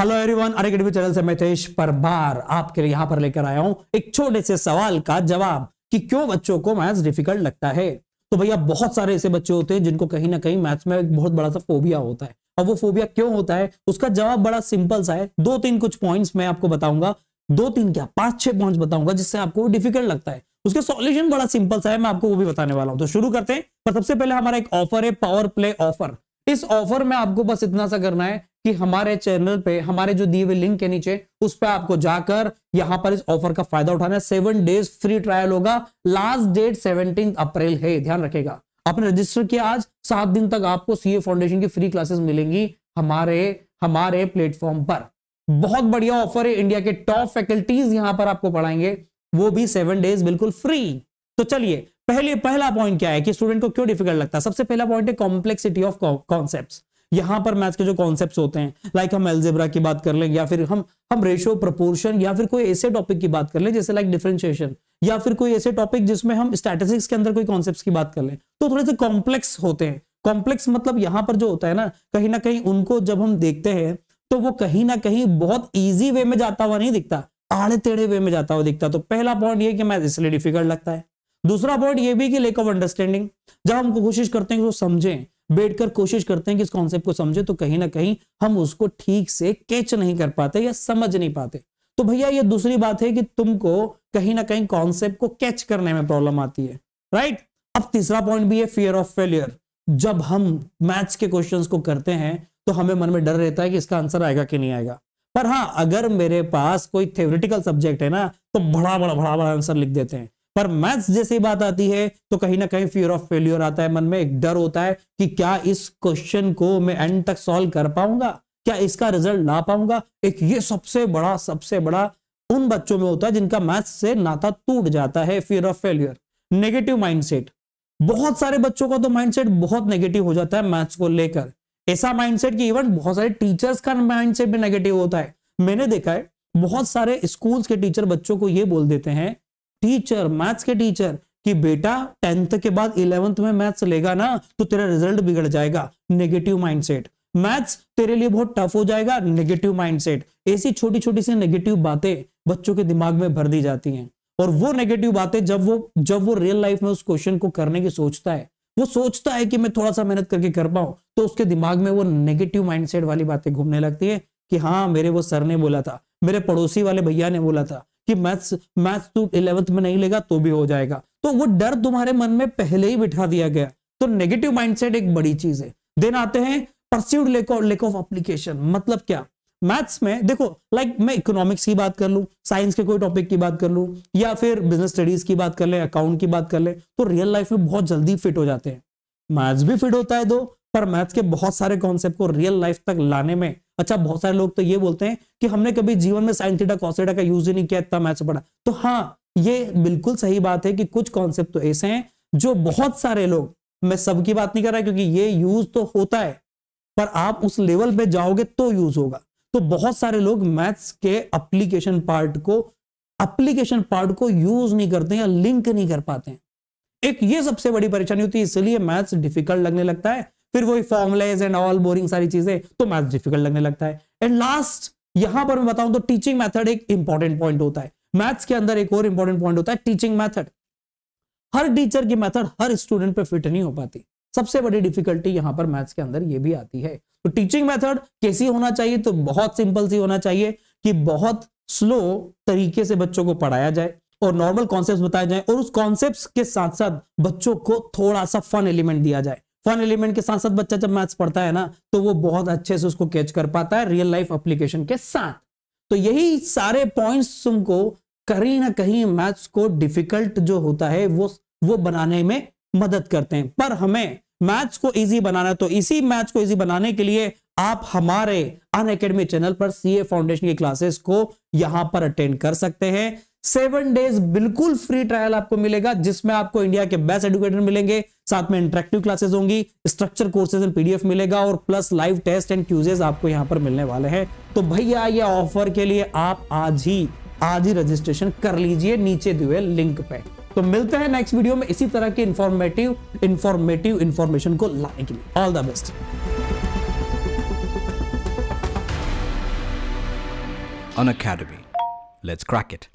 Hello everyone, Unacademy channel से मैं तेज परमार आपके लिए यहां पर लेकर आया हूं एक छोटे से सवाल का जवाब कि क्यों बच्चों को मैथ्स डिफिकल्ट लगता है। तो भैया बहुत सारे ऐसे बच्चे होते हैं जिनको कहीं ना कहीं मैथ्स में एक बहुत बड़ा सा फोबिया होता है। अब वो फोबिया क्यों होता है उसका जवाब बड़ा सिंपल सा है। दो तीन कुछ पॉइंट्स मैं आपको बताऊंगा, दो तीन क्या 5-6 पॉइंट्स बताऊंगा जिससे आपको डिफिकल्ट लगता है। उसके सॉल्यूशन बड़ा सिंपल सा है, मैं आपको वो भी बताने वाला हूं। तो शुरू करते हैं। पर सबसे पहले हमारा एक ऑफर है, पावर प्ले ऑफर। इस ऑफर में आपको बस इतना सा करना है कि हमारे चैनल पे हमारे जो दिए हुए लिंक के नीचे उस पे आपको जाकर यहां पर इस ऑफर का फायदा उठाना है। 7 डेज फ्री ट्रायल होगा। लास्ट डेट 17 अप्रैल है, ध्यान रखेगा। आपने रजिस्टर किया आज, 7 दिन तक आपको सीए फाउंडेशन की फ्री क्लासेस मिलेंगी हमारे प्लेटफॉर्म पर। बहुत बढ़िया ऑफर है, इंडिया के टॉप फैकल्टीज यहां पर आपको पढ़ाएंगे, वो भी 7 डेज बिल्कुल फ्री। तो चलिए पहला पॉइंट क्या है कि स्टूडेंट को क्यों डिफिकल्ट लगता है। सबसे पहला पॉइंट है कॉम्प्लेक्सिटी ऑफ कॉन्सेप्ट्स। यहां पर मैथ्स के जो कॉन्सेप्ट्स होते हैं, लाइक हम अलजेब्रा की बात कर लें या फिर हम रेशियो प्रोपोर्शन या फिर कोई ऐसे टॉपिक की बात कर लें जैसे लाइक डिफरेंशिएशन, या फिर कोई ऐसे टॉपिक जिसमें हम स्टैटिस्टिक्स के अंदर कोई कॉन्सेप्ट्स की बात कर लें तो थोड़े से कॉम्प्लेक्स होते हैं। कॉम्प्लेक्स मतलब यहां पर जो होता है ना कहीं उनको जब हम देखते हैं तो वो कहीं ना कहीं बहुत ईजी वे में जाता हुआ नहीं दिखता, आड़े टेढ़े वे में जाता हुआ दिखता। तो पहला पॉइंट ये कि मैथ इसलिए डिफिकल्ट लगता है। दूसरा पॉइंट ये भी कि लेक ऑफ अंडरस्टैंडिंग। जब हम कोशिश करते हैं कि वो समझें, बैठकर कोशिश करते हैं कि इस कॉन्सेप्ट को समझे, तो कहीं ना कहीं हम उसको ठीक से कैच नहीं कर पाते या समझ नहीं पाते। तो भैया ये दूसरी बात है कि तुमको कहीं ना कहीं कॉन्सेप्ट को कैच करने में प्रॉब्लम आती है, राइट। अब तीसरा पॉइंट भी है फियर ऑफ फेलियर। जब हम मैथ्स के क्वेश्चंस को करते हैं तो हमें मन में डर रहता है कि इसका आंसर आएगा कि नहीं आएगा। पर हाँ, अगर मेरे पास कोई थ्योरेटिकल सब्जेक्ट है ना तो बड़ा आंसर लिख देते हैं। पर मैथ्स जैसी बात आती है तो कहीं ना कहीं फियर ऑफ फेलियर आता है, मन में एक डर होता है कि क्या इस क्वेश्चन को मैं एंड तक सॉल्व कर पाऊंगा, क्या इसका रिजल्ट ला पाऊंगा। एक ये सबसे बड़ा उन बच्चों में होता है जिनका मैथ्स से नाता टूट जाता है, fear of failure. Negative mindset, बहुत सारे बच्चों का तो माइंडसेट बहुत नेगेटिव हो जाता है मैथ्स को लेकर। ऐसा माइंडसेट कि इवन बहुत सारे टीचर्स का माइंडसेट भी नेगेटिव होता है। मैंने देखा है बहुत सारे स्कूल्स के टीचर बच्चों को यह बोल देते हैं, टीचर मैथ्स के टीचर, कि बेटा 10th के बाद 11th में मैथ्स लेगा ना तो तेरा रिजल्ट बिगड़ जाएगा। Negative mindset. मैथ्स तेरे लिए बहुत टफ हो जाएगा। Negative mindset. ऐसी छोटी छोटी सी नेगेटिव बातें बच्चों के दिमाग में भर दी जाती हैं। और वो नेगेटिव बातें जब वो रियल लाइफ में उस क्वेश्चन को करने की सोचता है, वो सोचता है कि मैं थोड़ा सा मेहनत करके कर पाऊं, तो उसके दिमाग में वो नेगेटिव माइंडसेट वाली बातें घूमने लगती है कि हाँ, मेरे वो सर ने बोला था, मेरे पड़ोसी वाले भैया ने बोला था कि मैथ्स तू 11th में नहीं लेगा तो भी हो जाएगा। तो वो डर तुम्हारे मन में पहले ही बिठा दिया गया। तो नेगेटिव माइंडसेट एक बड़ी चीज है। देन आते हैं परस्यूड लेक ऑफ एप्लीकेशन। मतलब क्या, मैथ्स में देखो, लाइक मैं इकोनॉमिक्स की बात कर लूं, साइंस के कोई टॉपिक की बात कर लूं, या फिर बिजनेस स्टडीज की बात कर ले, अकाउंट की बात कर ले, तो रियल लाइफ में बहुत जल्दी फिट हो जाते हैं। मैथ्स भी फिट होता है दो, पर मैथ्स के बहुत सारे कॉन्सेप्ट को रियल लाइफ तक लाने में, अच्छा बहुत सारे लोग तो ये बोलते हैं कि हमने कभी जीवन में साइन थीटा कॉस थीटा का यूज ही नहीं किया, इतना मैथ्स पढ़ा। तो हाँ, ये बिल्कुल सही बात है कि कुछ कॉन्सेप्ट तो ऐसे हैं जो बहुत सारे लोग, मैं सबकी बात नहीं कर रहा क्योंकि ये यूज तो होता है, पर आप उस लेवल पे जाओगे तो यूज होगा। तो बहुत सारे लोग मैथ्स के एप्लीकेशन पार्ट को यूज नहीं करते या लिंक नहीं कर पाते हैं। एक ये सबसे बड़ी परेशानी होती है, इसलिए मैथ्स डिफिकल्ट लगने लगता है। फिर वही फॉर्मुलेज एंड ऑल बोरिंग सारी चीजें, तो मैथ्स डिफिकल्ट लगने लगता है। एंड लास्ट यहां पर मैं बताऊं तो टीचिंग मेथड एक इंपॉर्टेंट पॉइंट होता है। मैथ्स के अंदर एक और इंपॉर्टेंट पॉइंट होता है टीचिंग मेथड। हर टीचर की मेथड हर स्टूडेंट पे फिट नहीं हो पाती। सबसे बड़ी डिफिकल्टी यहां पर मैथ्स के अंदर ये भी आती है। तो टीचिंग मेथड कैसी होना चाहिए, तो बहुत सिंपल सी होना चाहिए कि बहुत स्लो तरीके से बच्चों को पढ़ाया जाए और नॉर्मल कॉन्सेप्ट्स बताए जाए, और उस कॉन्सेप्ट्स के साथ साथ बच्चों को थोड़ा सा फन एलिमेंट दिया जाए। फन एलिमेंट के साथ साथ बच्चा जब मैथ्स पढ़ता है ना तो वो बहुत अच्छे से उसको कैच कर पाता है रियल लाइफ एप्लीकेशन के साथ। तो यही सारे पॉइंट्स तुमको कहीं ना कहीं मैथ्स को डिफिकल्ट जो होता है वो बनाने में मदद करते हैं। पर हमें मैथ्स को इजी बनाना है, तो इसी मैथ्स को इजी बनाने के लिए आप हमारे अनअकैडमी चैनल पर सीए फाउंडेशन की क्लासेस को यहां पर अटेंड कर सकते हैं। 7 डेज बिल्कुल फ्री ट्रायल आपको मिलेगा, जिसमें आपको इंडिया के बेस्ट एजुकेटर मिलेंगे, साथ में इंटरेक्टिव क्लासेस होंगी, स्ट्रक्चर कोर्सेज एंड पीडीएफ मिलेगा, और प्लस लाइव टेस्ट एंड क्यूजेस आपको यहां पर मिलने वाले हैं। तो भैया ये ऑफर के लिए आप आज ही रजिस्ट्रेशन कर लीजिए नीचे दिए हुए लिंक पे। तो मिलते हैं नेक्स्ट वीडियो में इसी तरह की इंफॉर्मेटिव इंफॉर्मेशन को लाने के लिए। All the best. Unacademy. Let's crack it.